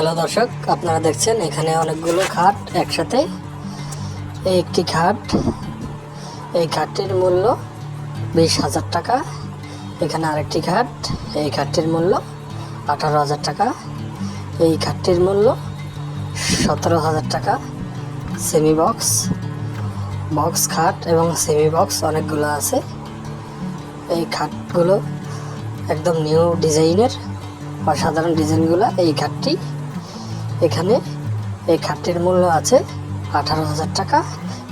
Hello দর্শক, আপনারা দেখছেন এখানে অনেকগুলো খাট একসাথে। এই একটি খাট, এই খাটটির মূল্য 20,000 টাকা। এখানে আরেকটি খাট, এই খাটটির মূল্য 18,000 টাকা। এই খাটটির মূল্য 17,000 টাকা। সেমি বক্স, বক্স খাট এবং সেমি বক্স অনেকগুলো আছে। এই খাটগুলো একদম নিউ ডিজাইনের, অসাধারণ ডিজাইনগুলো। এই খাটটি এখানে, এই খাটটির মূল্য আছে 18,000 টাকা।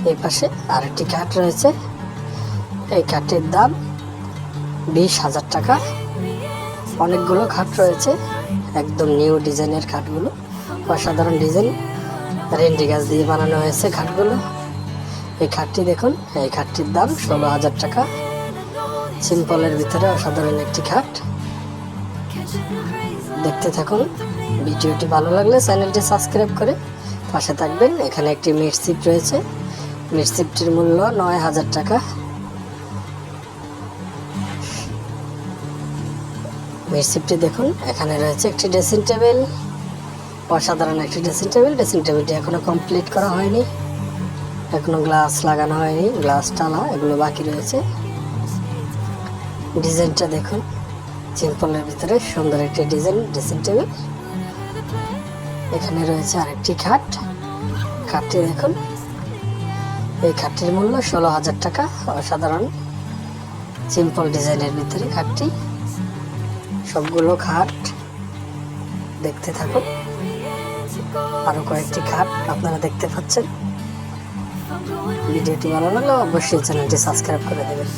এই পাশে আরেকটি খাট রয়েছে, এই খাটটির দাম 20,000 টাকা। অনেকগুলো খাট রয়েছে, একদম নিউ ডিজাইনের খাটগুলো, অসাধারণ ডিজাইন, রেন্ডি গাছ দিয়ে বানানো হয়েছে খাটগুলো। এই খাটটি দেখুন, এই খাটটির দাম 16,000 টাকা। সিম্পলের ভিতরে অসাধারণ একটি খাট। দেখতে থাকুন, ভিডিওটি ভালো লাগলে চ্যানেলটি সাবস্ক্রাইব করে পাশে থাকবেন। এখানে একটি মিট সিট রয়েছে, মিট সিটটির মূল্য 9,000 টাকা। মিট সিটটি দেখুন, এখানে রয়েছে একটি ড্রেসিং টেবিল, অসাধারণ একটি ড্রেসিং টেবিল। ড্রেসিং টেবিলটি এখনো কমপ্লিট করা হয়নি, এখনো গ্লাস লাগানো হয়নি, গ্লাস টানা এগুলো বাকি রয়েছে। ডিজাইনটা দেখুন, সিম্পলের ভিতরে সুন্দর একটি ডিজাইন ড্রেসিং টেবিল। এখানে রয়েছে আরেকটি খাট, খাটটি দেখুন, এই খাটটির মূল্য 16,000 টাকা। অসাধারণ সিম্পল ডিজাইনের ভিতরে খাটটি। সবগুলো খাট দেখতে থাকুন, আরো কয়েকটি খাট আপনারা দেখতে পাচ্ছেন। ভিডিওটি ভালো লাগলে অবশ্যই চ্যানেলটি সাবস্ক্রাইব করে দেবেন।